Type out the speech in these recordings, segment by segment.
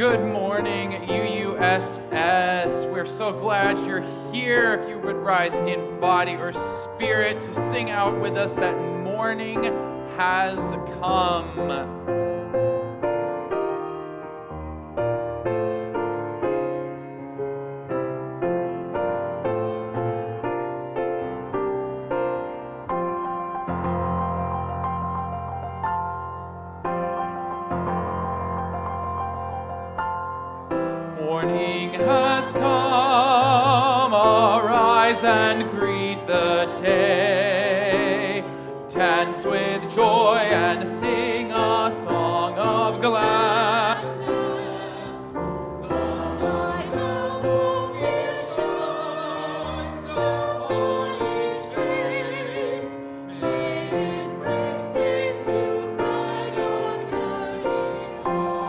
Good morning, UUSS. We're so glad you're here. If you would rise in body or spirit to sing out with us that morning has come. Morning has come, arise and greet the day. Dance with joy and sing a song of gladness. The light of hope shines upon each face. May it bring faith to guide our journey on.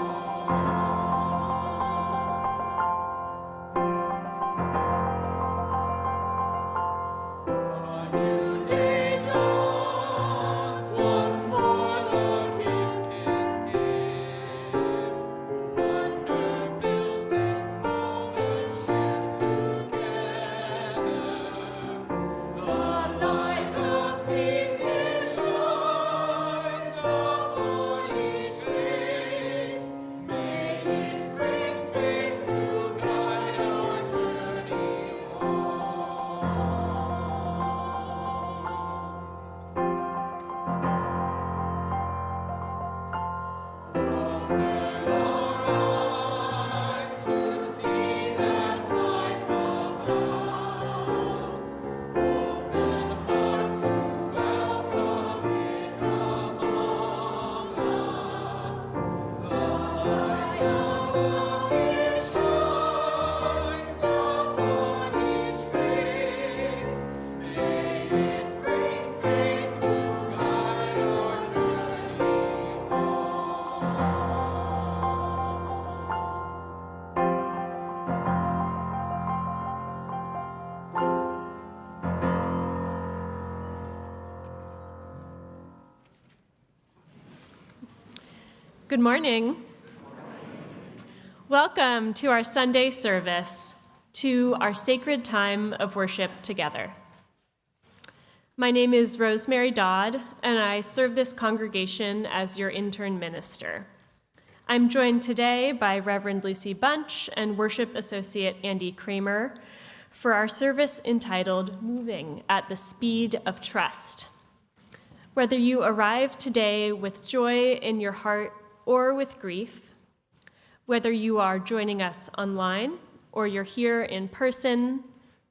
Good morning. Welcome to our Sunday service, to our sacred time of worship together. My name is Rosemary Dodd, and I serve this congregation as your intern minister. I'm joined today by Reverend Lucy Bunch and worship associate Andy Cramer for our service entitled Moving at the Speed of Trust. Whether you arrive today with joy in your heart or with grief, whether you are joining us online or you're here in person,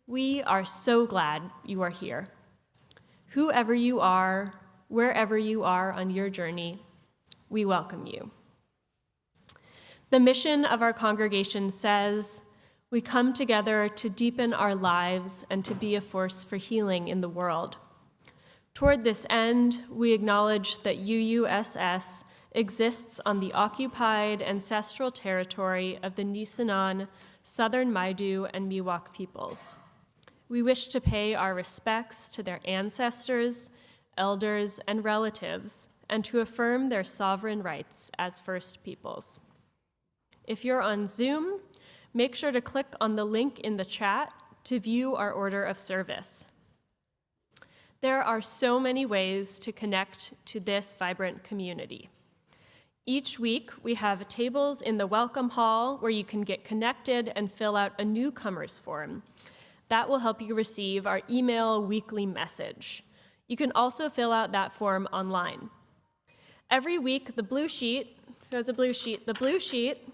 we are so glad you are here. Whoever you are, wherever you are on your journey, we welcome you. The mission of our congregation says, we come together to deepen our lives and to be a force for healing in the world. Toward this end, we acknowledge that UUSS exists on the occupied ancestral territory of the Nisenan, Southern Maidu, and Miwok peoples. We wish to pay our respects to their ancestors, elders, and relatives, and to affirm their sovereign rights as First Peoples. If you're on Zoom, make sure to click on the link in the chat to view our order of service. There are so many ways to connect to this vibrant community. Each week, we have tables in the welcome hall where you can get connected and fill out a newcomers form. That will help you receive our email weekly message. You can also fill out that form online. Every week, the blue sheet, who has a blue sheet? The blue sheet,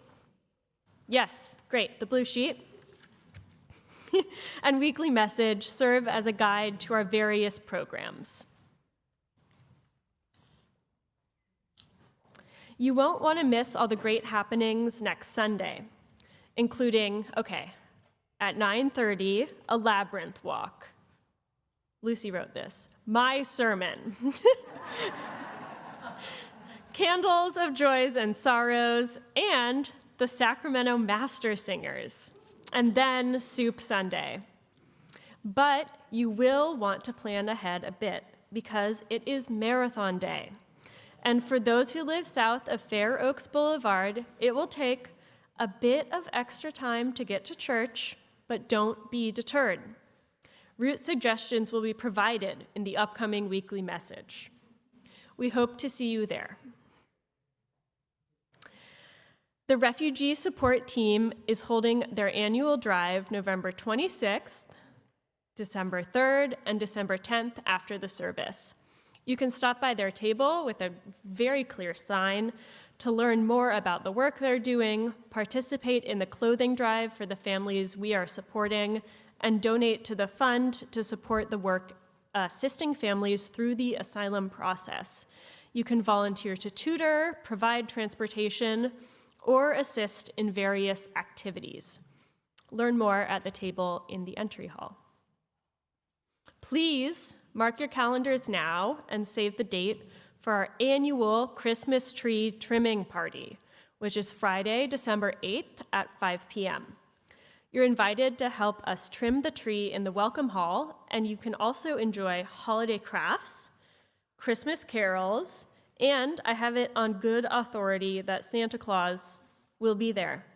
yes, great, the blue sheet, and weekly message serve as a guide to our various programs. You won't want to miss all the great happenings next Sunday, including, at 9:30, a labyrinth walk. Lucy wrote this, my sermon. Candles of joys and sorrows, and the Sacramento Master Singers, and then Soup Sunday. But you will want to plan ahead a bit because it is Marathon Day. And for those who live south of Fair Oaks Boulevard, it will take A bit of extra time to get to church, but don't be deterred. Route suggestions will be provided in the upcoming weekly message. We hope to see you there. The Refugee Support Team is holding their annual drive November 26th, December 3rd, and December 10th after the service. You can stop by their table with a very clear sign to learn more about the work they're doing, participate in the clothing drive for the families we are supporting, and donate to the fund to support the work assisting families through the asylum process. You can volunteer to tutor, provide transportation, or assist in various activities. Learn more at the table in the entry hall. Please mark your calendars now and save the date for our annual Christmas tree trimming party, which is Friday, December 8th at 5 p.m. You're invited to help us trim the tree in the Welcome Hall, and you can also enjoy holiday crafts, Christmas carols, and I have it on good authority that Santa Claus will be there.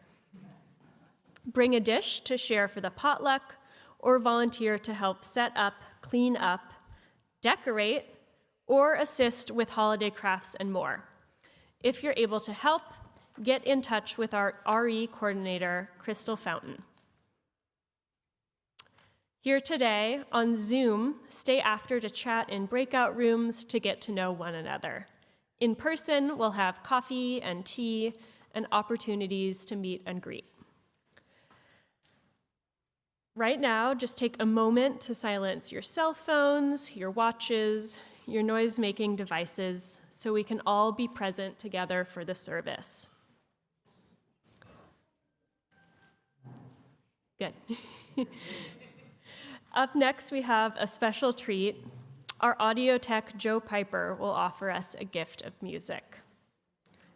Bring a dish to share for the potluck, or volunteer to help set up, clean up, decorate, or assist with holiday crafts and more. If you're able to help, get in touch with our RE coordinator, Crystal Fountain. Here today on Zoom, stay after to chat in breakout rooms to get to know one another. In person, we'll have coffee and tea and opportunities to meet and greet. Right now, just take a moment to silence your cell phones, your watches, your noise-making devices, so we can all be present together for the service. Good. Up next, we have a special treat. Our audio tech, Joe Piper, will offer us a gift of music.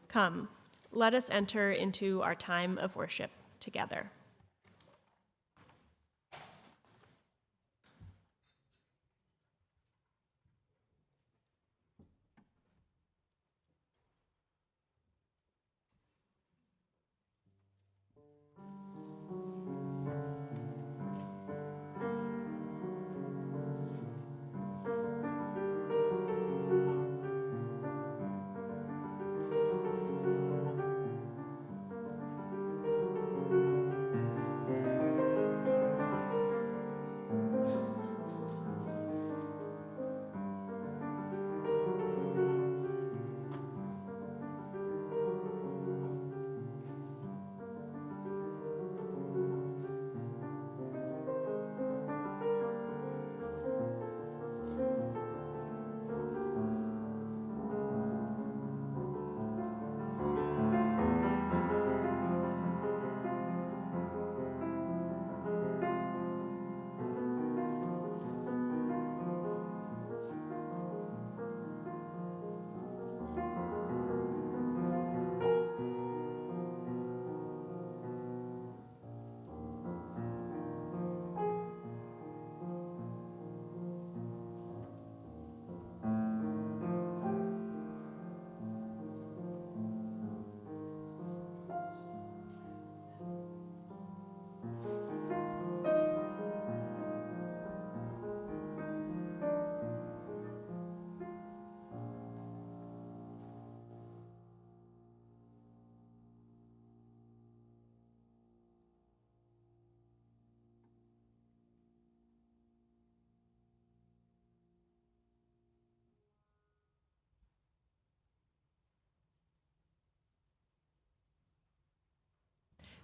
Come, let us enter into our time of worship together.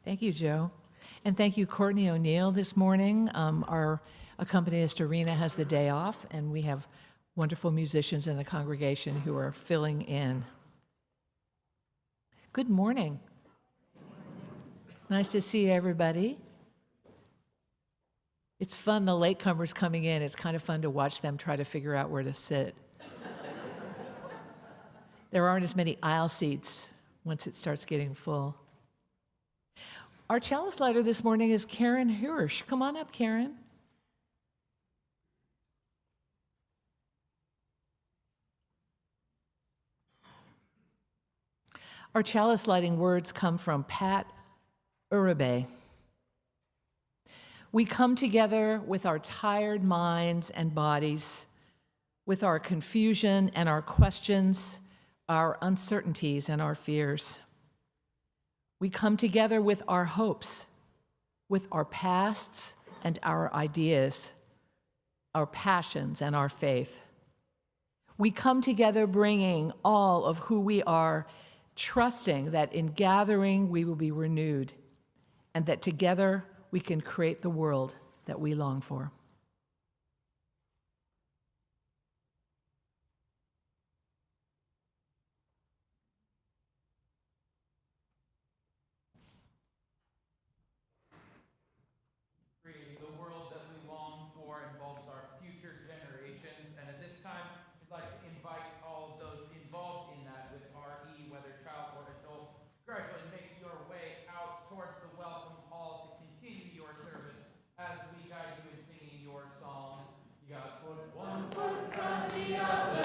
Thank you, Joe. And thank you, Courtney O'Neill, this morning. Our accompanist, Arena, has the day off, and we have wonderful musicians in the congregation who are filling in. Good morning. Nice to see everybody. It's fun, the latecomers coming in. It's kind of fun to watch them try to figure out where to sit. There aren't as many aisle seats once it starts getting full. Our chalice lighter this morning is Karen Hirsch. Come on up, Karen. Our chalice lighting words come from Pat Urabe. We come together with our tired minds and bodies, with our confusion and our questions, our uncertainties and our fears. We come together with our hopes, with our pasts and our ideas, our passions and our faith. We come together bringing all of who we are, trusting that in gathering we will be renewed, and that together we can create the world that we long for. Creating the world that we long for involves our future generations, and at this time, we'd like to invite all of those involved in that with RE, whether child or adult, gradually make your way out towards the welcome hall to continue your service as we guide you in singing your song. You gotta put one foot in front of the other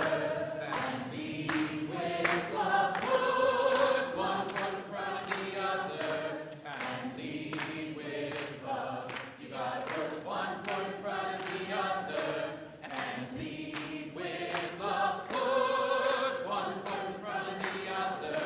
and lead with love. Put one foot in front of the other and lead with love. You gotta put one foot in front of the other and lead with love. Put one foot in front of the other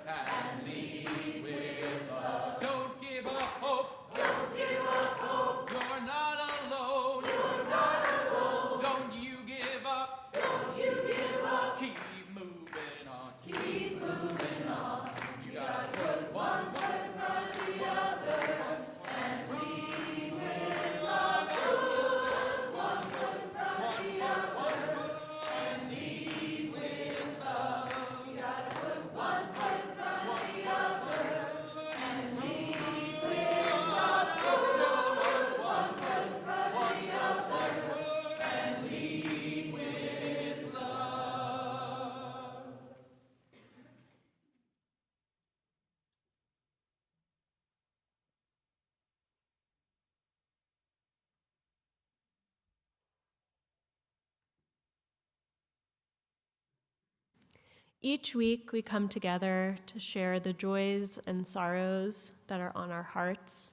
and lead with love. Don't give up hope. Don't give up hope. You're not alone. You're not alone. Don't you give up. Don't you give up. Keep moving on. Keep moving on. You gotta put one foot in front of the other and lead with love. Put one foot in front of the other and lead with love. You gotta put one foot in front of the other and lead with love. Put one foot in front of the other and lead with love. Each week, we come together to share the joys and sorrows that are on our hearts.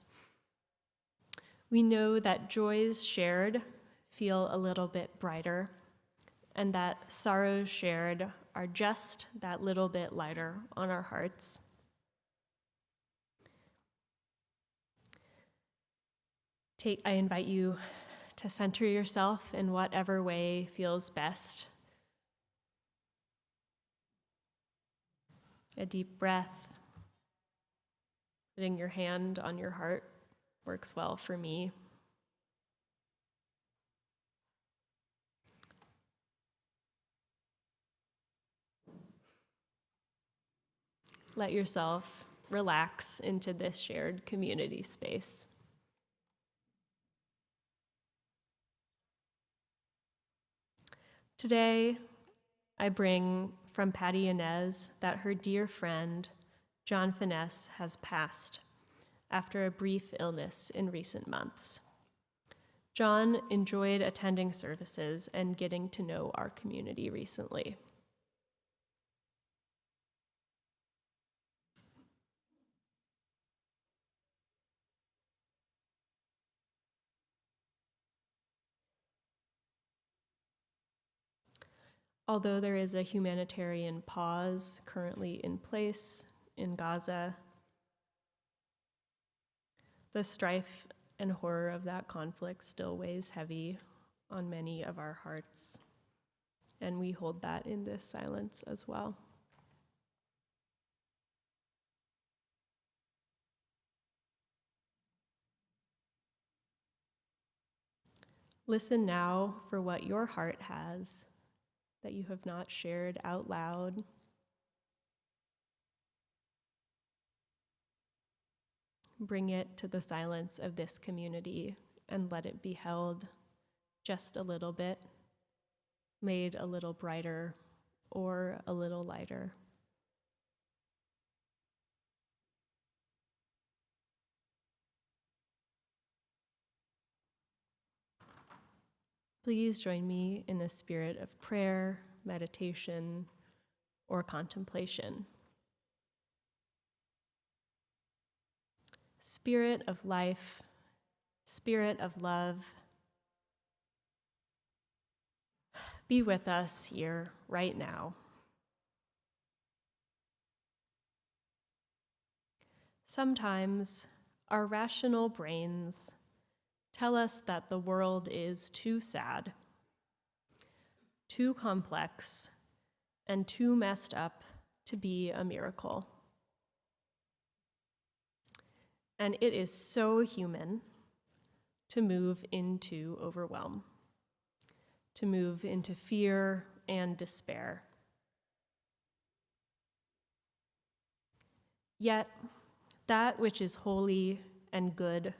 We know that joys shared feel a little bit brighter, and that sorrows shared are just that little bit lighter on our hearts. I invite you to center yourself in whatever way feels best. A deep breath, putting your hand on your heart works well for me. Let yourself relax into this shared community space. Today, I bring from Patty Inez that her dear friend, John Finesse, has passed after a brief illness in recent months. John enjoyed attending services and getting to know our community recently. Although there is a humanitarian pause currently in place in Gaza, the strife and horror of that conflict still weighs heavy on many of our hearts, and we hold that in this silence as well. Listen now for what your heart has that you have not shared out loud. Bring it to the silence of this community and let it be held just a little bit, made a little brighter or a little lighter. Please join me in a spirit of prayer, meditation, or contemplation. Spirit of life, Spirit of love, be with us here right now. Sometimes our rational brains tell us that the world is too sad, too complex, and too messed up to be a miracle. And it is so human to move into overwhelm, to move into fear and despair. Yet, that which is holy and good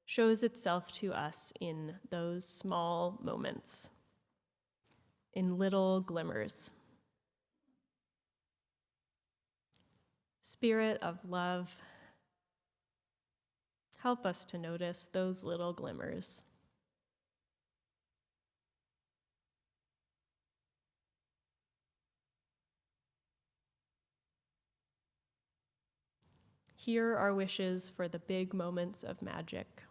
shows itself to us in those small moments, in little glimmers. Spirit of love, help us to notice those little glimmers. Hear our wishes for the big moments of magic,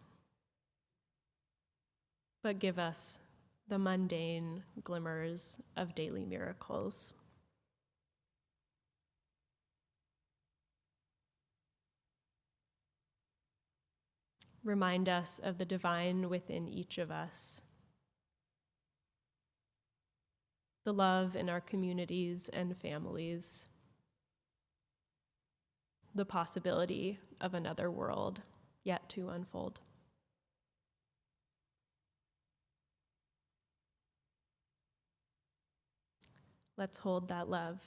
but give us the mundane glimmers of daily miracles. Remind us of the divine within each of us, the love in our communities and families, the possibility of another world yet to unfold. Let's hold that love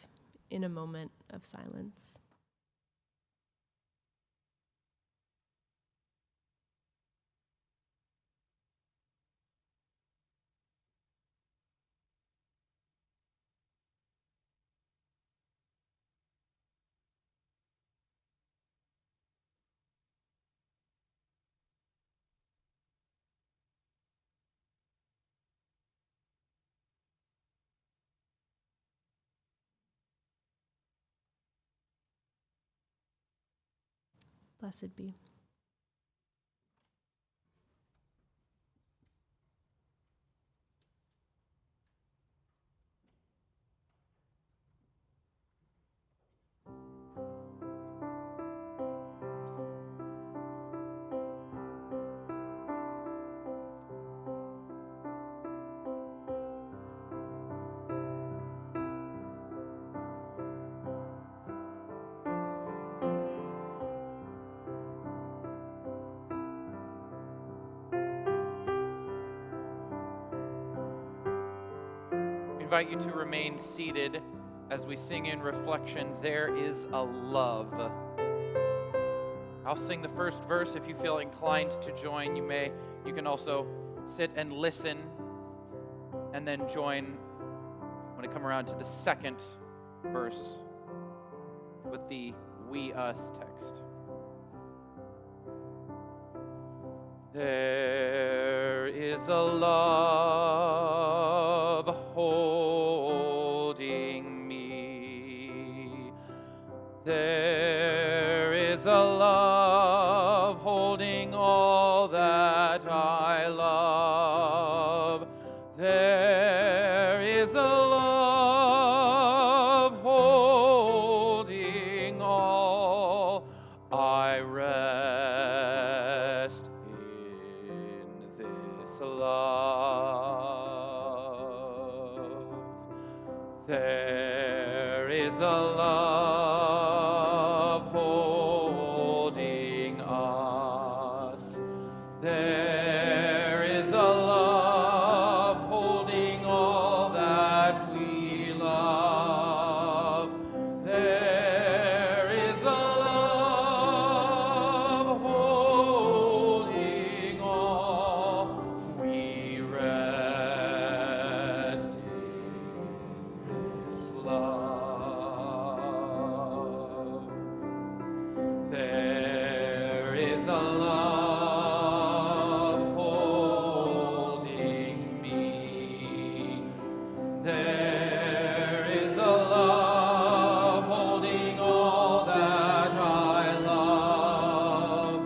in a moment of silence. Blessed be. I invite you to remain seated as we sing in reflection, There Is a Love. I'll sing the first verse. If you feel inclined to join, you can also sit and listen and then join when I come around to the second verse with the we us text. There is a love holding me. There is a love holding all that I love. There is a love holding all. I rest in this love. There is a love holding us. There is a love holding all that we love. There is a love holding all. We rest in this love. There is a love holding me. There is a love holding all that I love.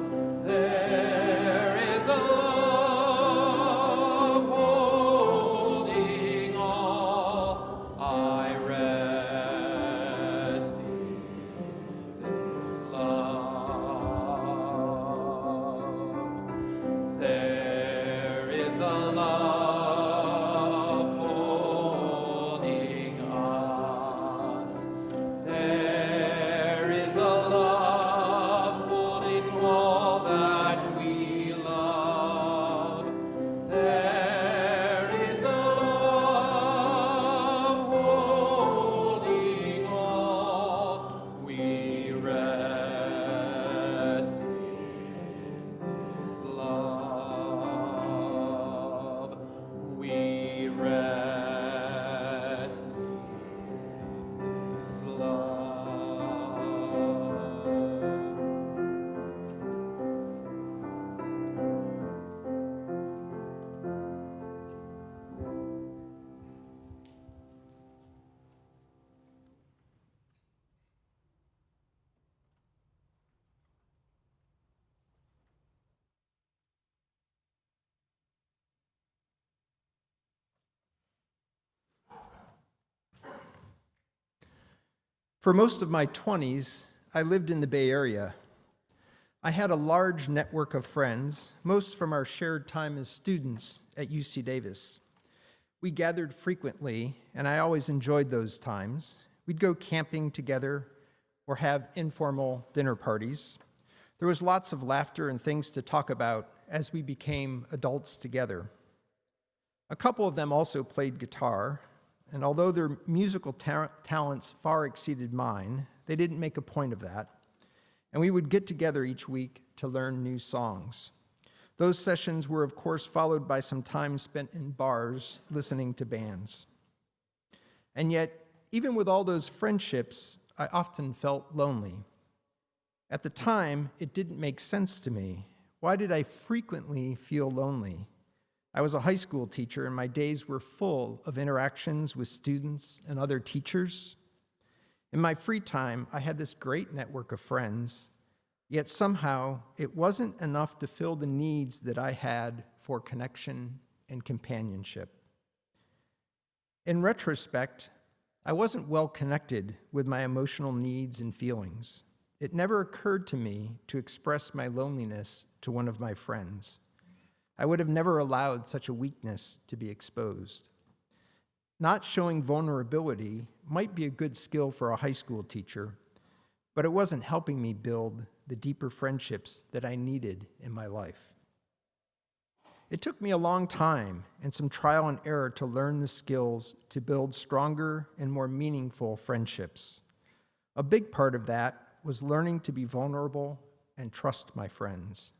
For most of my 20s, I lived in the Bay Area. I had a large network of friends, most from our shared time as students at UC Davis. We gathered frequently, and I always enjoyed those times. We'd go camping together or have informal dinner parties. There was lots of laughter and things to talk about as we became adults together. A couple of them also played guitar, and although their musical talents far exceeded mine, they didn't make a point of that. And we would get together each week to learn new songs. Those sessions were, of course, followed by some time spent in bars listening to bands. And yet, even with all those friendships, I often felt lonely. At the time, it didn't make sense to me. Why did I frequently feel lonely? I was a high school teacher, and my days were full of interactions with students and other teachers. In my free time, I had this great network of friends, yet somehow it wasn't enough to fill the needs that I had for connection and companionship. In retrospect, I wasn't well connected with my emotional needs and feelings. It never occurred to me to express my loneliness to one of my friends. I would have never allowed such a weakness to be exposed. Not showing vulnerability might be a good skill for a high school teacher, but it wasn't helping me build the deeper friendships that I needed in my life. It took me a long time and some trial and error to learn the skills to build stronger and more meaningful friendships. A big part of that was learning to be vulnerable and trust my friends.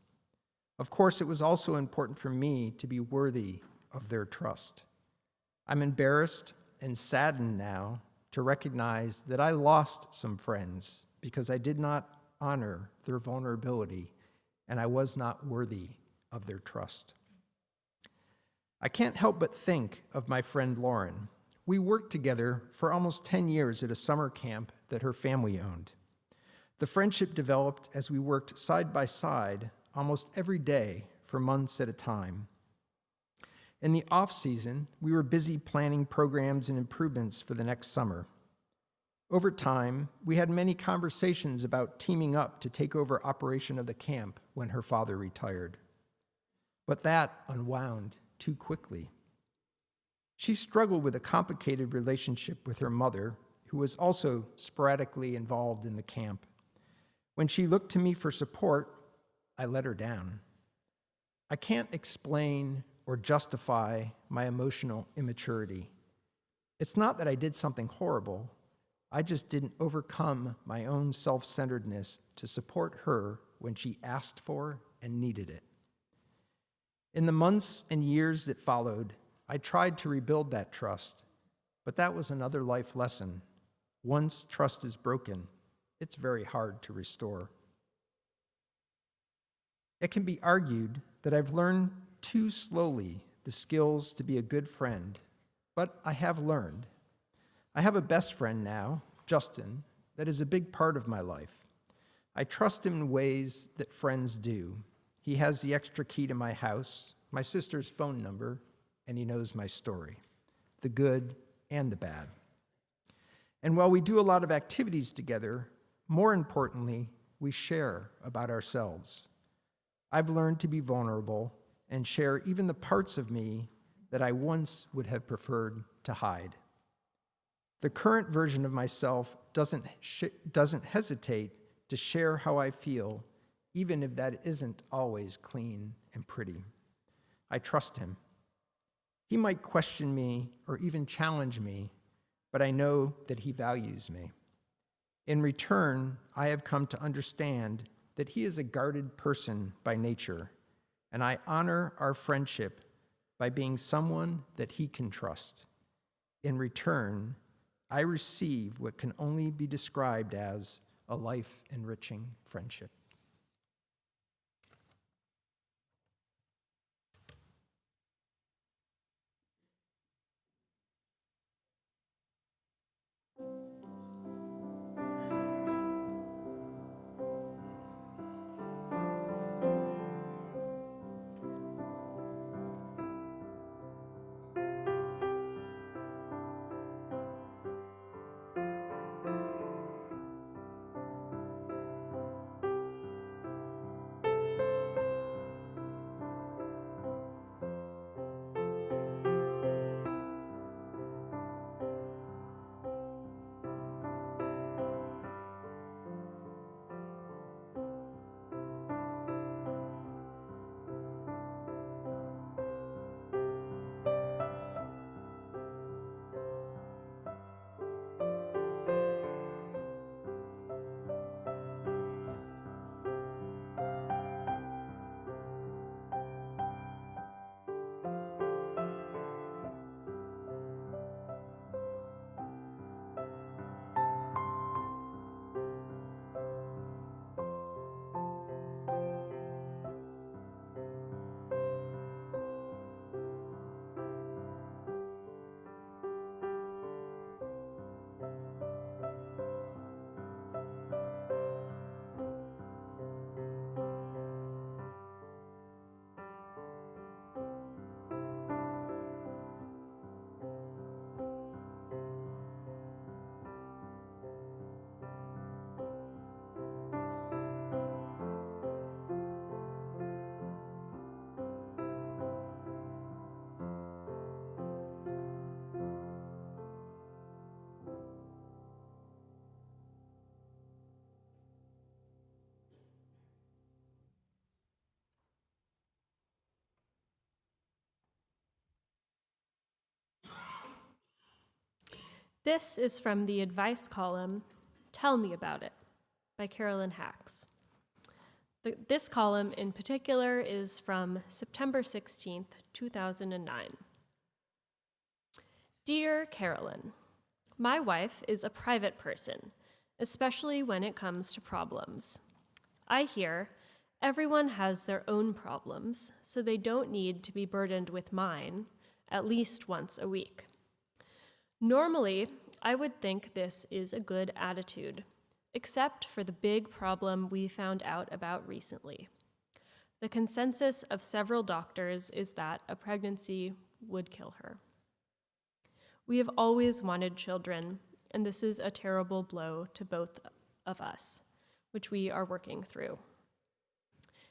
Of course, it was also important for me to be worthy of their trust. I'm embarrassed and saddened now to recognize that I lost some friends because I did not honor their vulnerability and I was not worthy of their trust. I can't help but think of my friend Lauren. We worked together for almost 10 years at a summer camp that her family owned. The friendship developed as we worked side by side almost every day for months at a time. In the off-season, we were busy planning programs and improvements for the next summer. Over time, we had many conversations about teaming up to take over operation of the camp when her father retired. But that unwound too quickly. She struggled with a complicated relationship with her mother, who was also sporadically involved in the camp. When she looked to me for support, I let her down. I can't explain or justify my emotional immaturity. It's not that I did something horrible. I just didn't overcome my own self-centeredness to support her when she asked for and needed it. In the months and years that followed, I tried to rebuild that trust, but that was another life lesson. Once trust is broken, it's very hard to restore. It can be argued that I've learned too slowly the skills to be a good friend, but I have learned. I have a best friend now, Justin, that is a big part of my life. I trust him in ways that friends do. He has the extra key to my house, my sister's phone number, and he knows my story, the good and the bad. And while we do a lot of activities together, more importantly, we share about ourselves. I've learned to be vulnerable and share even the parts of me that I once would have preferred to hide. The current version of myself doesn't hesitate to share how I feel, even if that isn't always clean and pretty. I trust him. He might question me or even challenge me, but I know that he values me. In return, I have come to understand that he is a guarded person by nature, and I honor our friendship by being someone that he can trust. In return, I receive what can only be described as a life-enriching friendship. This is from the advice column, Tell Me About It, by Carolyn Hacks. This column in particular is from September 16th, 2009. Dear Carolyn, my wife is a private person, especially when it comes to problems. I hear everyone has their own problems, so they don't need to be burdened with mine at least once a week. Normally, I would think this is a good attitude, except for the big problem we found out about recently. The consensus of several doctors is that a pregnancy would kill her. We have always wanted children, and this is a terrible blow to both of us, which we are working through.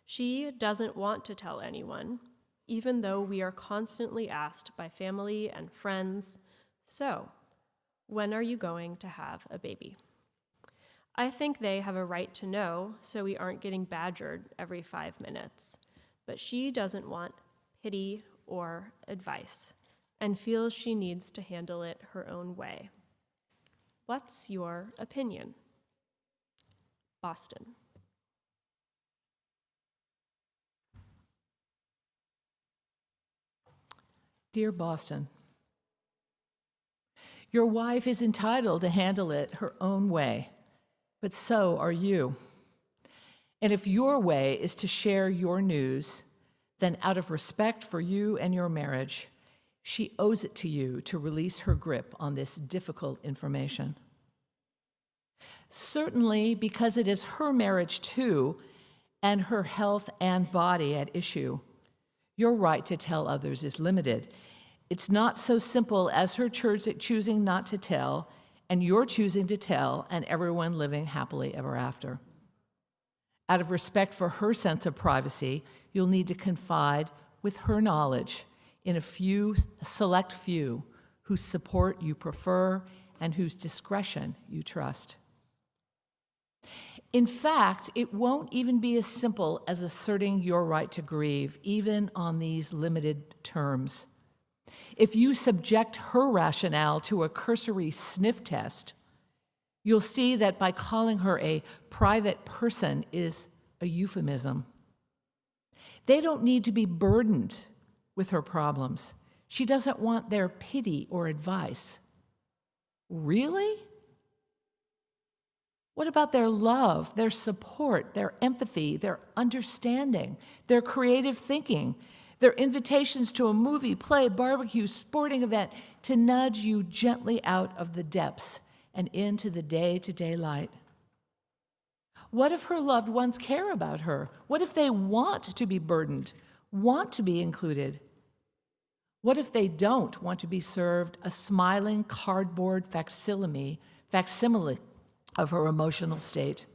She doesn't want to tell anyone, even though we are constantly asked by family and friends, so, when are you going to have a baby? I think they have a right to know, so we aren't getting badgered every 5 minutes, but she doesn't want pity or advice and feels she needs to handle it her own way. What's your opinion? Boston. Dear Boston, your wife is entitled to handle it her own way, but so are you. And if your way is to share your news, then out of respect for you and your marriage, she owes it to you to release her grip on this difficult information. Certainly, because it is her marriage too, and her health and body at issue, your right to tell others is limited. It's not so simple as her choosing not to tell, and you're choosing to tell, and everyone living happily ever after. Out of respect for her sense of privacy, you'll need to confide with her knowledge in a select few whose support you prefer and whose discretion you trust. In fact, it won't even be as simple as asserting your right to grieve, even on these limited terms. If you subject her rationale to a cursory sniff test, you'll see that by calling her a private person is a euphemism. They don't need to be burdened with her problems. She doesn't want their pity or advice. Really? What about their love, their support, their empathy, their understanding, their creative thinking, their invitations to a movie, play, barbecue, sporting event to nudge you gently out of the depths and into the day-to-day light? What if her loved ones care about her? What if they want to be burdened, want to be included? What if they don't want to be served a smiling cardboard facsimile of her emotional state?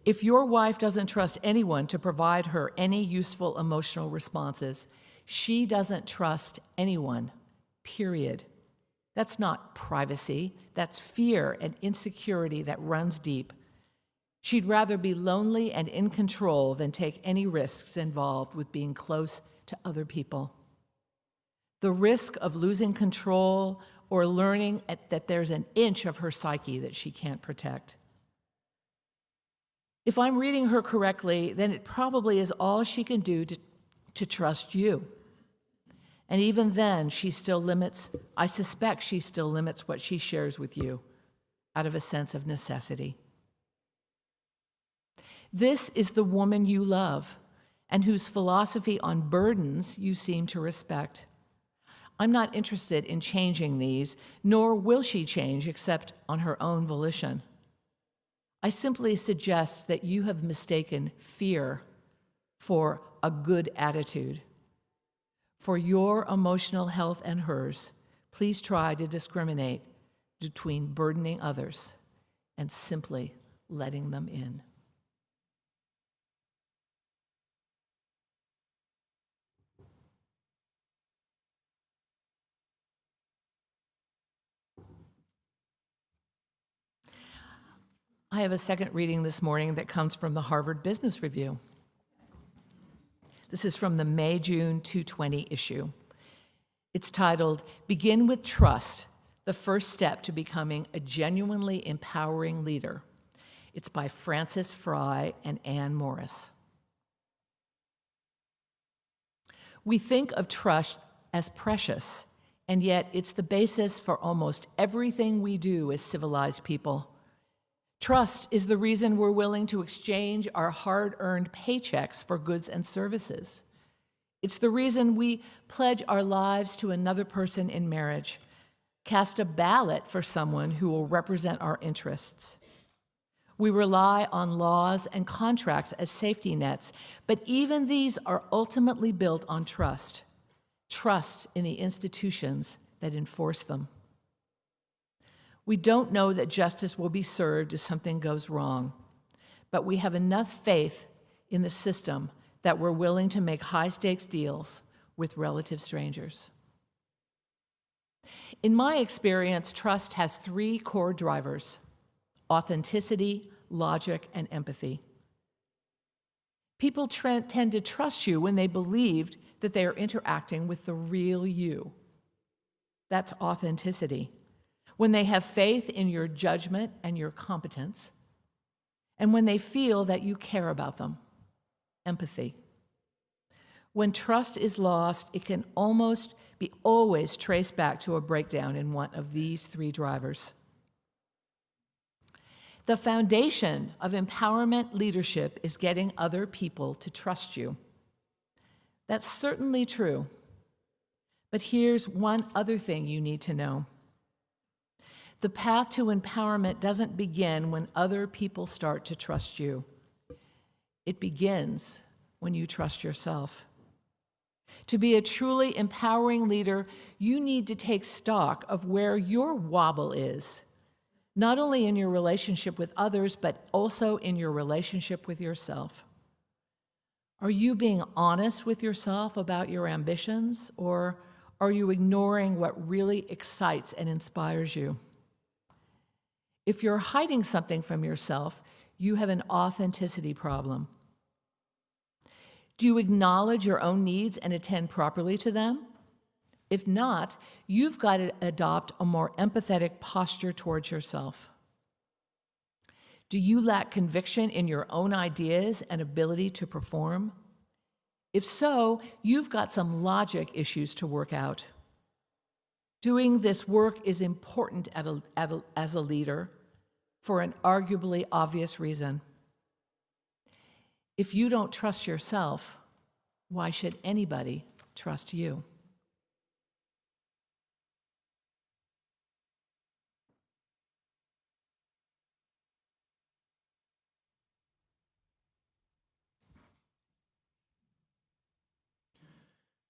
If your wife doesn't trust anyone to provide her any useful emotional responses, she doesn't trust anyone, period. That's not privacy. That's fear and insecurity that runs deep. She'd rather be lonely and in control than take any risks involved with being close to other people. The risk of losing control or learning that there's an inch of her psyche that she can't protect. If I'm reading her correctly, then it probably is all she can do to trust you. And even then, I suspect she still limits what she shares with you out of a sense of necessity. This is the woman you love and whose philosophy on burdens you seem to respect. I'm not interested in changing these, nor will she change except on her own volition. I simply suggest that you have mistaken fear for a good attitude. For your emotional health and hers, please try to discriminate between burdening others and simply letting them in. I have a second reading this morning that comes from the Harvard Business Review. This is from the May-June 2020 issue. It's titled, "Begin with Trust, The First Step to Becoming a Genuinely Empowering Leader. It's by Frances Fry and Anne Morris. We think of trust as precious, and yet it's the basis for almost everything we do as civilized people. Trust is the reason we're willing to exchange our hard-earned paychecks for goods and services. It's the reason we pledge our lives to another person in marriage, cast a ballot for someone who will represent our interests. We rely on laws and contracts as safety nets, but even these are ultimately built on trust. Trust in the institutions that enforce them. We don't know that justice will be served if something goes wrong, but we have enough faith in the system that we're willing to make high-stakes deals with relative strangers. In my experience, trust has three core drivers: authenticity, logic, and empathy. People tend to trust you when they believed that they are interacting with the real you. That's authenticity. When they have faith in your judgment and your competence, and when they feel that you care about them. Empathy. When trust is lost, it can almost be always traced back to a breakdown in one of these three drivers. The foundation of empowerment leadership is getting other people to trust you. That's certainly true. But here's one other thing you need to know. The path to empowerment doesn't begin when other people start to trust you. It begins when you trust yourself. To be a truly empowering leader, you need to take stock of where your wobble is, not only in your relationship with others, but also in your relationship with yourself. Are you being honest with yourself about your ambitions, or are you ignoring what really excites and inspires you? If you're hiding something from yourself, you have an authenticity problem. Do you acknowledge your own needs and attend properly to them? If not, you've got to adopt a more empathetic posture towards yourself. Do you lack conviction in your own ideas and ability to perform? If so, you've got some logic issues to work out. Doing this work is important as a leader for an arguably obvious reason. If you don't trust yourself, why should anybody trust you?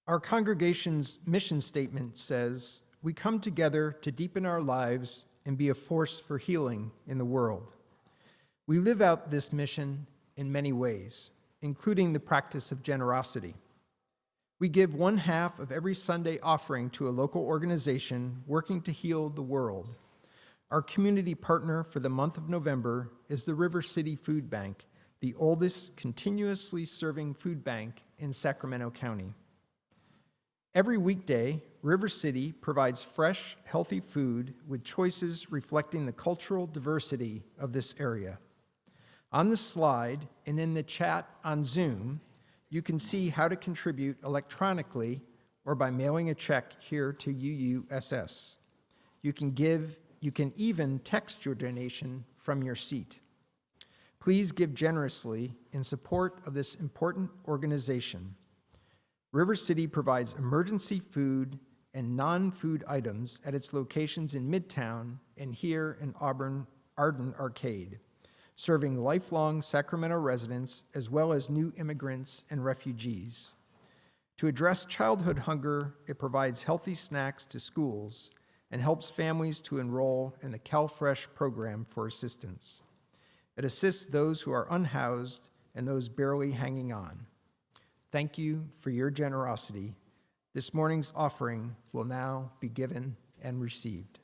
Our congregation's mission statement says, "We come together to deepen our lives and be a force for healing in the world." We live out this mission in many ways, including the practice of generosity. We give 1/2 of every Sunday offering to a local organization working to heal the world. Our community partner for the month of November is the River City Food Bank, the oldest continuously serving food bank in Sacramento County. Every weekday, River City provides fresh, healthy food with choices reflecting the cultural diversity of this area. On the slide and in the chat on Zoom, you can see how to contribute electronically or by mailing a check here to UUSS. You can even text your donation from your seat. Please give generously in support of this important organization. River City provides emergency food and non-food items at its locations in Midtown and here in Arden Arcade, serving lifelong Sacramento residents as well as new immigrants and refugees. To address childhood hunger, it provides healthy snacks to schools and helps families to enroll in the CalFresh program for assistance. It assists those who are unhoused and those barely hanging on. Thank you for your generosity. This morning's offering will now be given and received.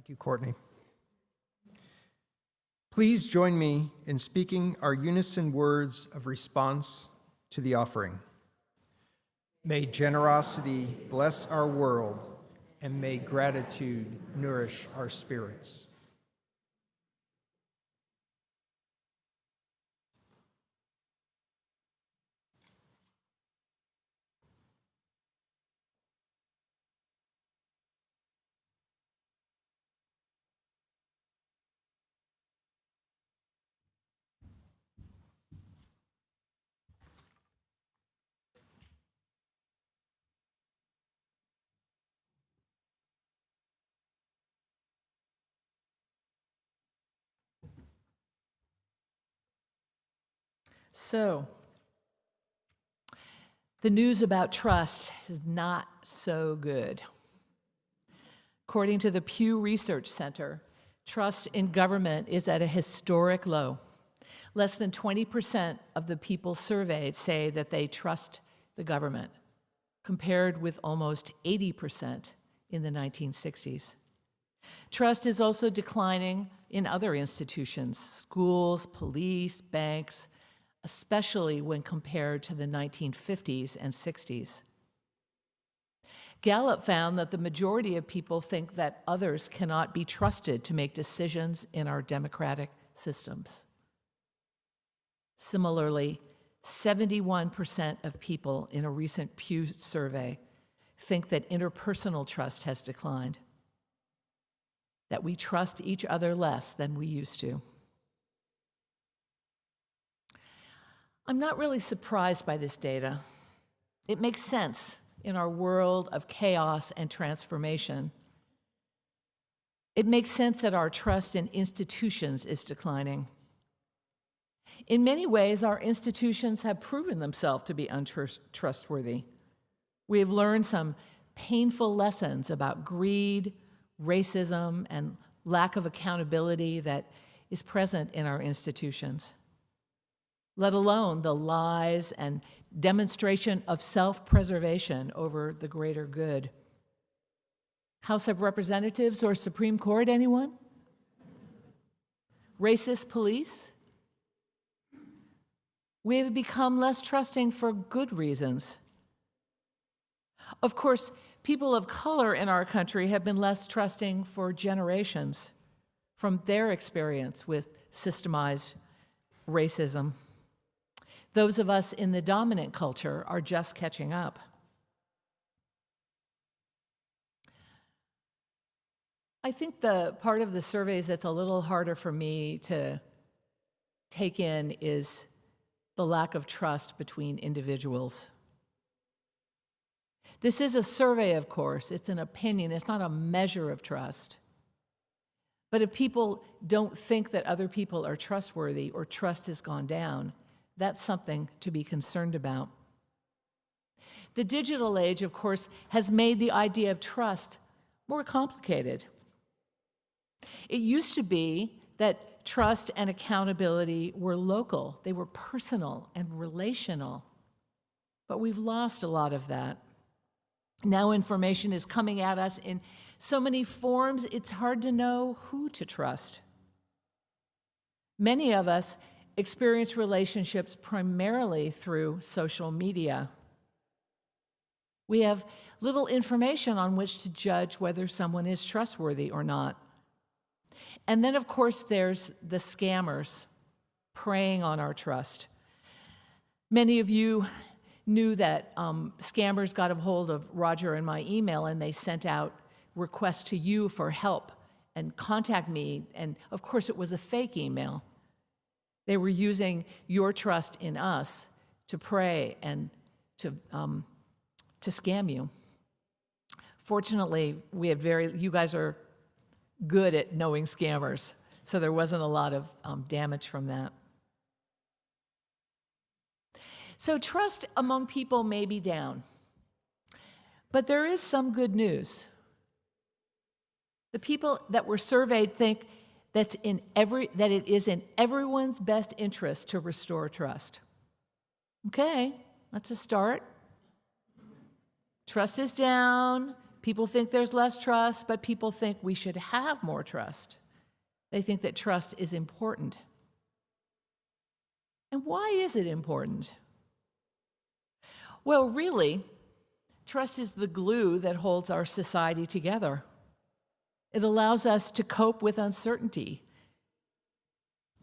Thank you, Courtney. Please join me in speaking our unison words of response to the offering. May generosity bless our world, and may gratitude nourish our spirits. So, the news about trust is not so good. According to the Pew Research Center, trust in government is at a historic low. Less than 20% of the people surveyed say that they trust the government, compared with almost 80% in the 1960s. Trust is also declining in other institutions, schools, police, banks, especially when compared to the 1950s and 60s. Gallup found that the majority of people think that others cannot be trusted to make decisions in our democratic systems. Similarly, 71% of people in a recent Pew survey think that interpersonal trust has declined, that we trust each other less than we used to. I'm not really surprised by this data. It makes sense in our world of chaos and transformation. It makes sense that our trust in institutions is declining. In many ways, our institutions have proven themselves to be untrustworthy. We have learned some painful lessons about greed, racism, and lack of accountability that is present in our institutions, let alone the lies and demonstration of self-preservation over the greater good. House of Representatives or Supreme Court, anyone? Racist police? We have become less trusting for good reasons. Of course, people of color in our country have been less trusting for generations from their experience with systemized racism. Those of us in the dominant culture are just catching up. I think the part of the surveys that's a little harder for me to take in is the lack of trust between individuals. This is a survey, of course. It's an opinion. It's not a measure of trust. But if people don't think that other people are trustworthy or trust has gone down, that's something to be concerned about. The digital age, of course, has made the idea of trust more complicated. It used to be that trust and accountability were local. They were personal and relational. But we've lost a lot of that. Now information is coming at us in so many forms, it's hard to know who to trust. Many of us experience relationships primarily through social media. We have little information on which to judge whether someone is trustworthy or not. And then, of course, there's the scammers preying on our trust. Many of you knew that scammers got a hold of Roger and my email, and they sent out requests to you for help and contact me. And of course, it was a fake email. They were using your trust in us to prey and to scam you. Fortunately, you guys are good at knowing scammers, so there wasn't a lot of damage from that. So trust among people may be down, but there is some good news. The people that were surveyed think that it is in everyone's best interest to restore trust. Okay, that's a start. Trust is down, people think there's less trust, but people think we should have more trust. They think that trust is important. And why is it important? Well, really, trust is the glue that holds our society together. It allows us to cope with uncertainty,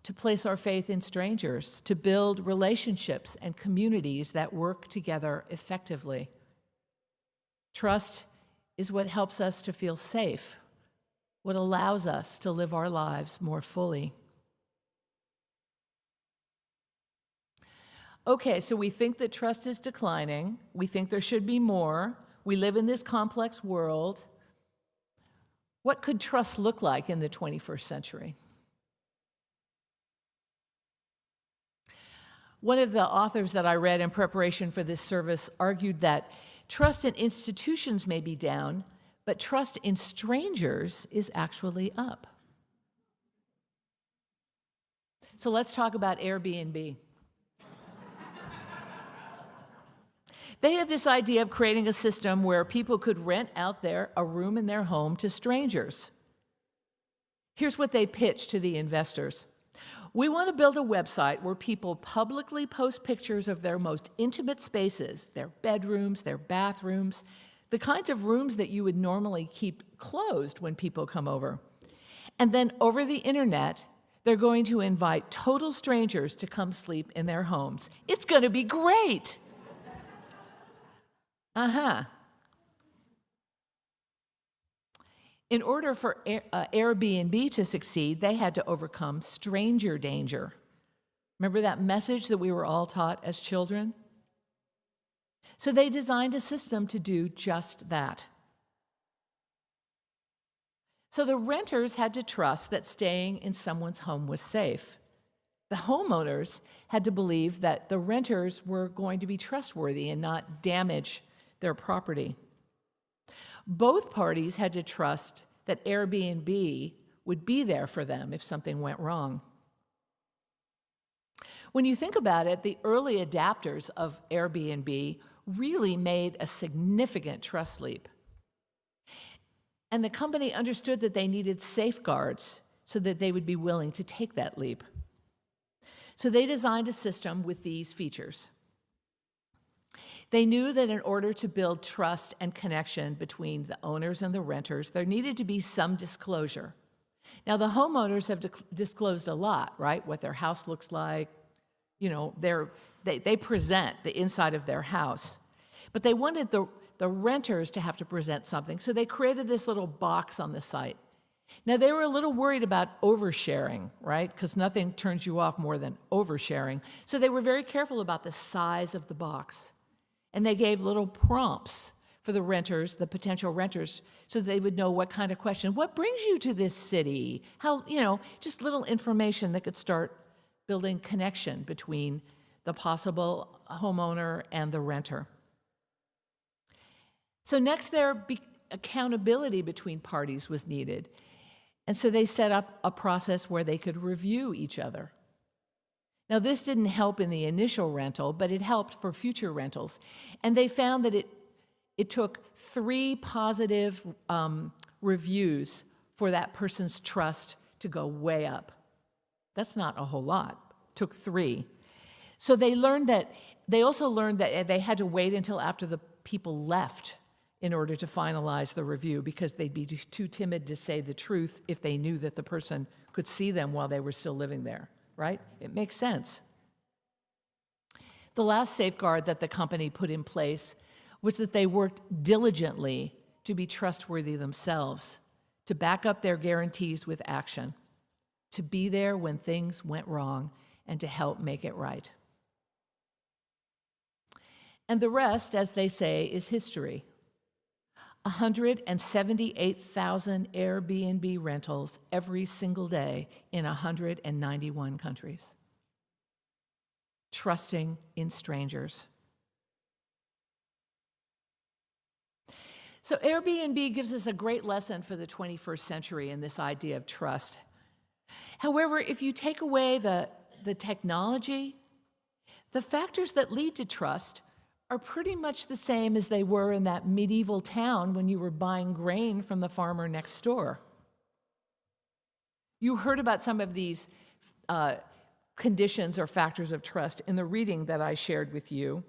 to place our faith in strangers, to build relationships and communities that work together effectively. Trust is what helps us to feel safe, what allows us to live our lives more fully. Okay, so we think that trust is declining. We think there should be more. We live in this complex world. What could trust look like in the 21st century? One of the authors that I read in preparation for this service argued that trust in institutions may be down, but trust in strangers is actually up. So let's talk about Airbnb. They had this idea of creating a system where people could rent out a room in their home to strangers. Here's what they pitched to the investors. We want to build a website where people publicly post pictures of their most intimate spaces, their bedrooms, their bathrooms, the kinds of rooms that you would normally keep closed when people come over. And then over the internet, they're going to invite total strangers to come sleep in their homes. It's going to be great. In order for Airbnb to succeed, they had to overcome stranger danger. Remember that message that we were all taught as children? So they designed a system to do just that. So the renters had to trust that staying in someone's home was safe. The homeowners had to believe that the renters were going to be trustworthy and not damage their property. Both parties had to trust that Airbnb would be there for them if something went wrong. When you think about it, the early adapters of Airbnb really made a significant trust leap. And the company understood that they needed safeguards so that they would be willing to take that leap. So they designed a system with these features. They knew that in order to build trust and connection between the owners and the renters, there needed to be some disclosure. Now, the homeowners have disclosed a lot, right? What their house looks like. You know, they present the inside of their house. But they wanted the renters to have to present something, so they created this little box on the site. Now, they were a little worried about oversharing, right? Because nothing turns you off more than oversharing. So they were very careful about the size of the box. And they gave little prompts for the renters, the potential renters, so they would know what kind of question. What brings you to this city? How, just little information that could start building connection between the possible homeowner and the renter. So next, accountability between parties was needed. And so they set up a process where they could review each other. Now, this didn't help in the initial rental, but it helped for future rentals. And they found that it took 3 positive reviews for that person's trust to go way up. That's not a whole lot. It took 3. So they also learned that they had to wait until after the people left in order to finalize the review, because they'd be too timid to say the truth if they knew that the person could see them while they were still living there. Right? It makes sense. The last safeguard that the company put in place was that they worked diligently to be trustworthy themselves, to back up their guarantees with action, to be there when things went wrong, and to help make it right. And the rest, as they say, is history. 178,000 Airbnb rentals every single day in 191 countries. Trusting in strangers. So Airbnb gives us a great lesson for the 21st century in this idea of trust. However, if you take away the technology, the factors that lead to trust are pretty much the same as they were in that medieval town when you were buying grain from the farmer next door. You heard about some of these conditions or factors of trust in the reading that I shared with you.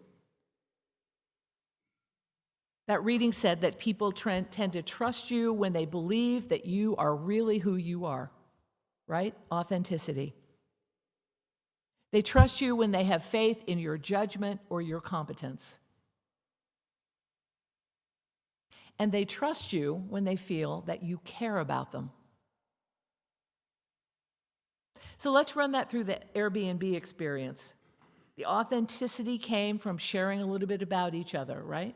That reading said that people tend to trust you when they believe that you are really who you are, right? Authenticity. They trust you when they have faith in your judgment or your competence. And they trust you when they feel that you care about them. So let's run that through the Airbnb experience. The authenticity came from sharing a little bit about each other, right?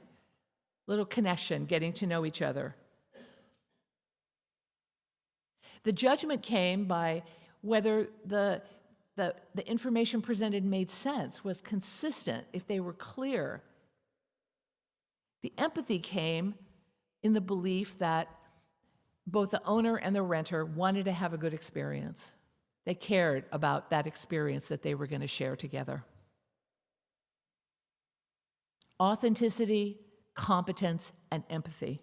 Little connection, getting to know each other. The judgment came by whether the information presented made sense, was consistent, if they were clear. The empathy came in the belief that both the owner and the renter wanted to have a good experience. They cared about that experience that they were going to share together. Authenticity, competence, and empathy.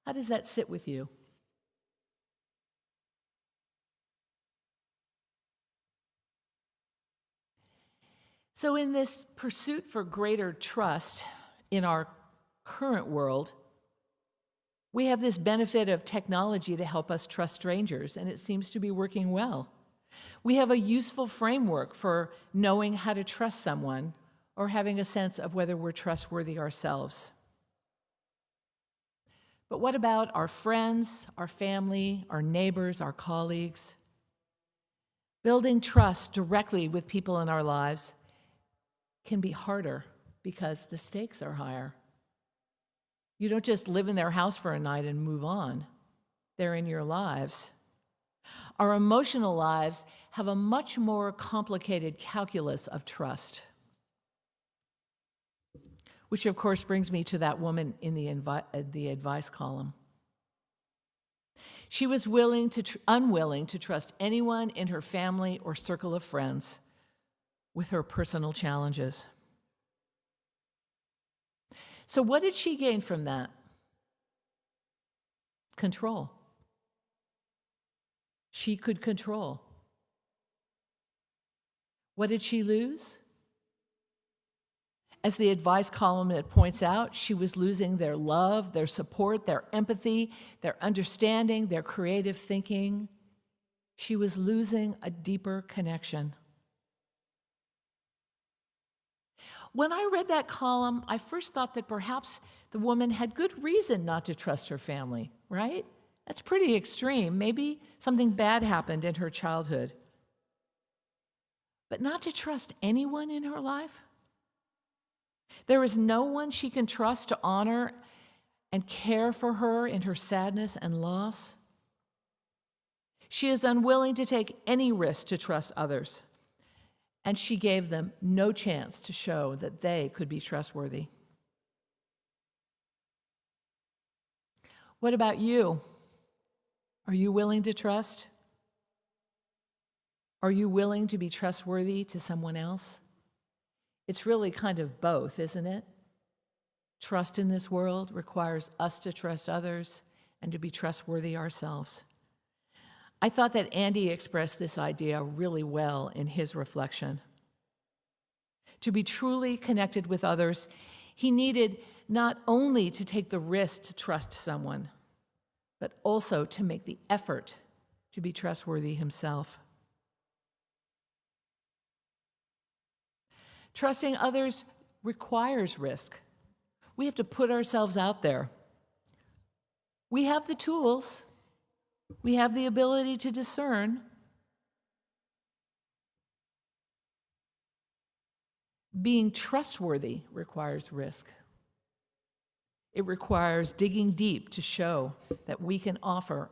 How does that sit with you? So in this pursuit for greater trust in our current world, we have this benefit of technology to help us trust strangers, and it seems to be working well. We have a useful framework for knowing how to trust someone or having a sense of whether we're trustworthy ourselves. But what about our friends, our family, our neighbors, our colleagues? Building trust directly with people in our lives can be harder because the stakes are higher. You don't just live in their house for a night and move on. They're in your lives. Our emotional lives have a much more complicated calculus of trust. Which, of course, brings me to that woman in the advice column. She was unwilling to trust anyone in her family or circle of friends with her personal challenges. So what did she gain from that? Control. She could control. What did she lose? As the advice column points out, she was losing their love, their support, their empathy, their understanding, their creative thinking. She was losing a deeper connection. When I read that column, I first thought that perhaps the woman had good reason not to trust her family, right? That's pretty extreme. Maybe something bad happened in her childhood. But not to trust anyone in her life? There is no one she can trust to honor and care for her in her sadness and loss. She is unwilling to take any risk to trust others, and she gave them no chance to show that they could be trustworthy. What about you? Are you willing to trust? Are you willing to be trustworthy to someone else? It's really kind of both, isn't it? Trust in this world requires us to trust others and to be trustworthy ourselves. I thought that Andy expressed this idea really well in his reflection. To be truly connected with others, he needed not only to take the risk to trust someone, but also to make the effort to be trustworthy himself. Trusting others requires risk. We have to put ourselves out there. We have the tools. We have the ability to discern. Being trustworthy requires risk. It requires digging deep to show that we can offer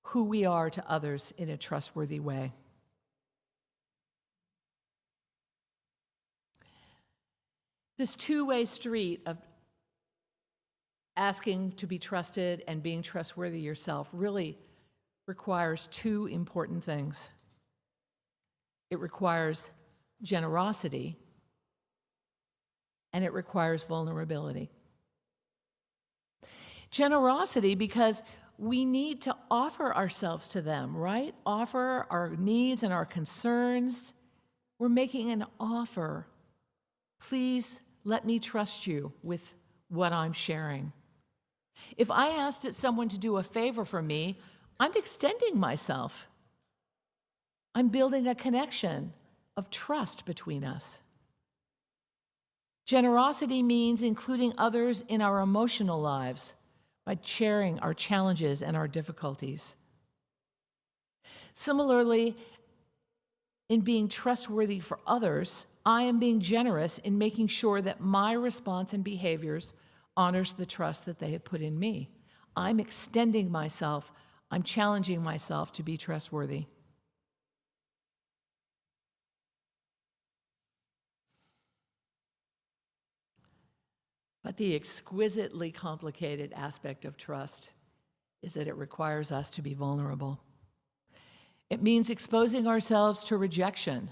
who we are to others in a trustworthy way. This two-way street of asking to be trusted and being trustworthy yourself really requires two important things. It requires generosity and it requires vulnerability. Generosity, because we need to offer ourselves to them, right? Offer our needs and our concerns. We're making an offer. Please let me trust you with what I'm sharing. If I asked someone to do a favor for me, I'm extending myself. I'm building a connection of trust between us. Generosity means including others in our emotional lives by sharing our challenges and our difficulties. Similarly, in being trustworthy for others, I am being generous in making sure that my response and behaviors honors the trust that they have put in me. I'm extending myself. I'm challenging myself to be trustworthy. But the exquisitely complicated aspect of trust is that it requires us to be vulnerable. It means exposing ourselves to rejection.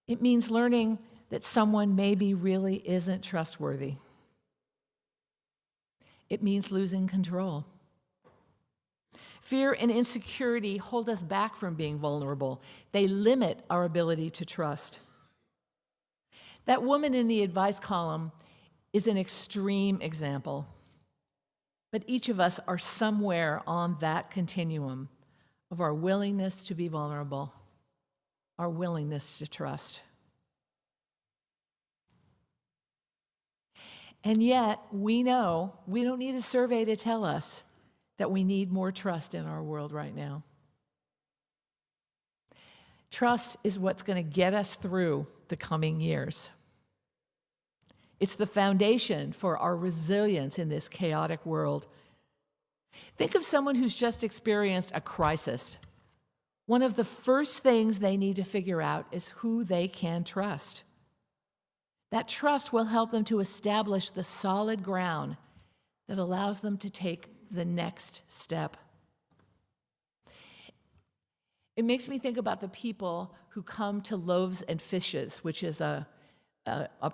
It means learning that someone maybe really isn't trustworthy. It means losing control. Fear and insecurity hold us back from being vulnerable. They limit our ability to trust. That woman in the advice column is an extreme example, but each of us are somewhere on that continuum of our willingness to be vulnerable, our willingness to trust. And yet, we know we don't need a survey to tell us that we need more trust in our world right now. Trust is what's going to get us through the coming years. It's the foundation for our resilience in this chaotic world. Think of someone who's just experienced a crisis. One of the first things they need to figure out is who they can trust. That trust will help them to establish the solid ground that allows them to take the next step. It makes me think about the people who come to Loaves and Fishes, which is a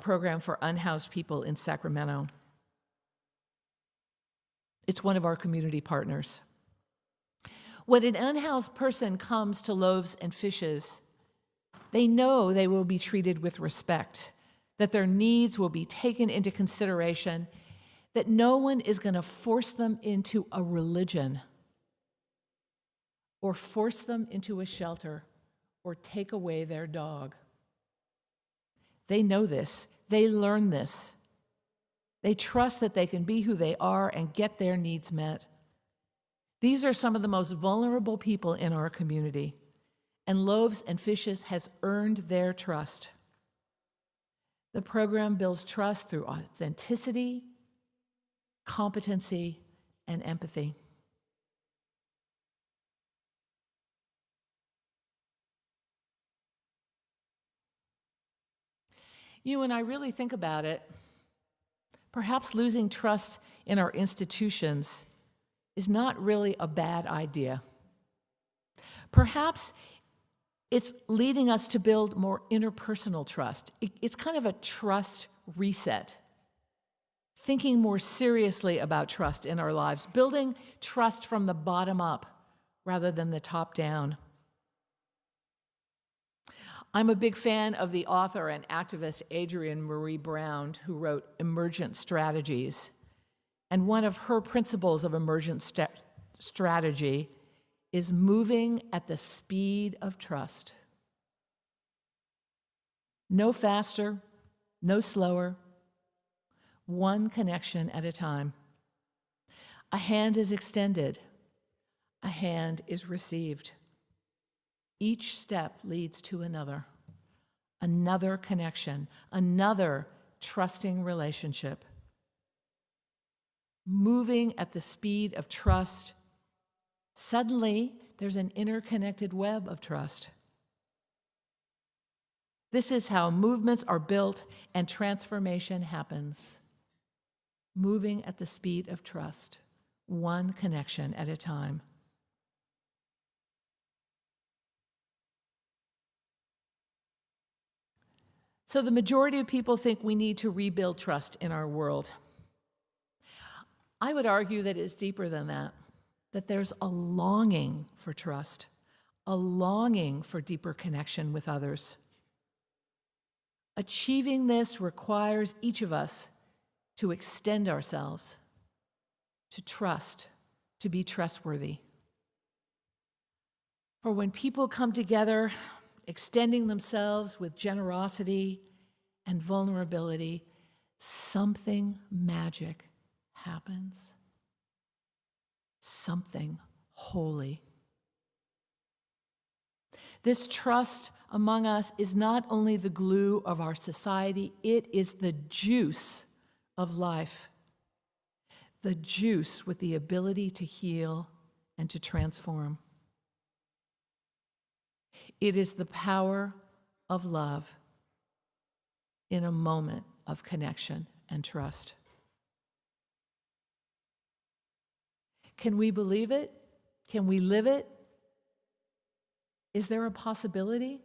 program for unhoused people in Sacramento. It's one of our community partners. When an unhoused person comes to Loaves and Fishes, they know they will be treated with respect, that their needs will be taken into consideration, that no one is going to force them into a religion or force them into a shelter or take away their dog. They know this. They learn this. They trust that they can be who they are and get their needs met. These are some of the most vulnerable people in our community, and Loaves and Fishes has earned their trust. The program builds trust through authenticity, competency, and empathy. When I really think about it, perhaps losing trust in our institutions is not really a bad idea. Perhaps it's leading us to build more interpersonal trust. It's kind of a trust reset. Thinking more seriously about trust in our lives, building trust from the bottom up rather than the top down. I'm a big fan of the author and activist Adrienne Marie Brown, who wrote Emergent Strategies. And one of her principles of emergent strategy is moving at the speed of trust. No faster, no slower, one connection at a time. A hand is extended, a hand is received. Each step leads to another connection, another trusting relationship. Moving at the speed of trust, suddenly there's an interconnected web of trust. This is how movements are built and transformation happens. Moving at the speed of trust, one connection at a time. So the majority of people think we need to rebuild trust in our world. I would argue that it's deeper than that there's a longing for trust, a longing for deeper connection with others. Achieving this requires each of us to extend ourselves, to trust, to be trustworthy. For when people come together, extending themselves with generosity and vulnerability, something magic happens. Something holy. This trust among us is not only the glue of our society, it is the juice of life. The juice with the ability to heal and to transform. It is the power of love in a moment of connection and trust. Can we believe it? Can we live it? Is there a possibility?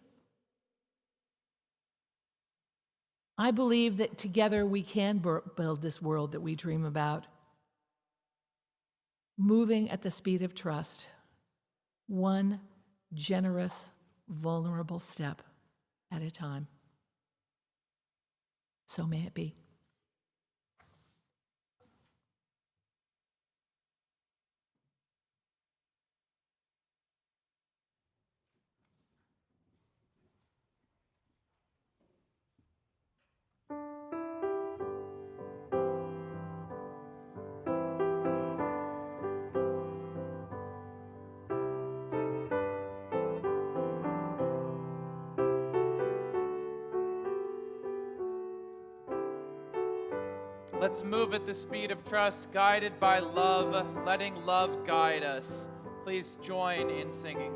I believe that together we can build this world that we dream about, moving at the speed of trust, one generous, vulnerable step at a time. So may it be. Let's move at the speed of trust, guided by love, letting love guide us. Please join in singing.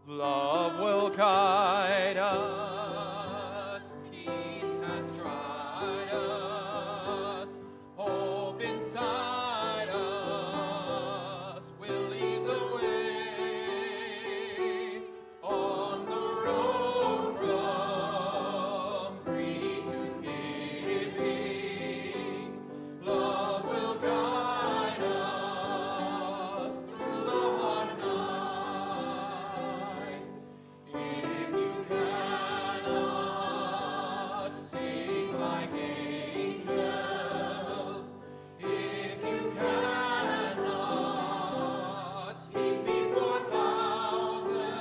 Love will guide us, peace has tried us, hope inside us will lead the way on the road from greed to giving. Love will guide us through the hard night. If you cannot sing like angels, if you cannot speak before thousands,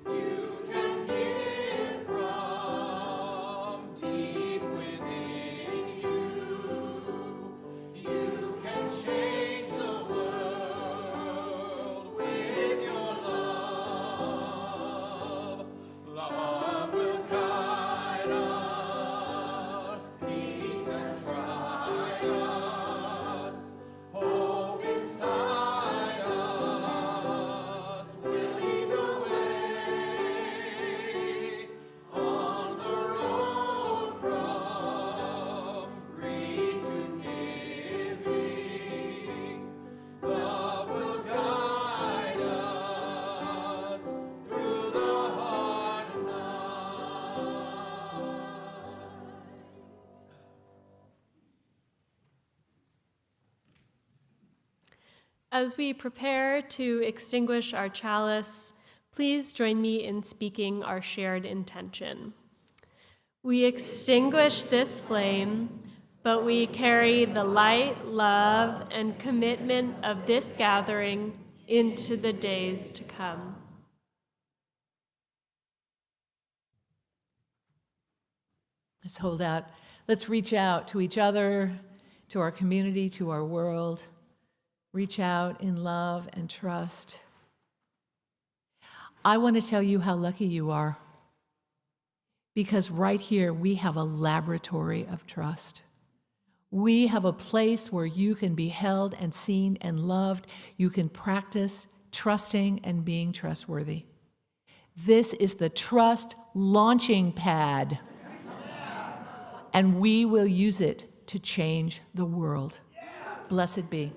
you can give from deep within you. You can change the world with your love. Love will guide us, peace has tried us, hope inside us will lead the way on the road from greed to giving. Love will guide us through the hard night. As we prepare to extinguish our chalice, please join me in speaking our shared intention. We extinguish this flame, but we carry the light, love, and commitment of this gathering into the days to come. Let's hold out. Let's reach out to each other, to our community, to our world. Reach out in love and trust. I want to tell you how lucky you are, because right here we have a laboratory of trust. We have a place where you can be held and seen and loved. You can practice trusting and being trustworthy. This is the trust launching pad, and we will use it to change the world. Blessed be.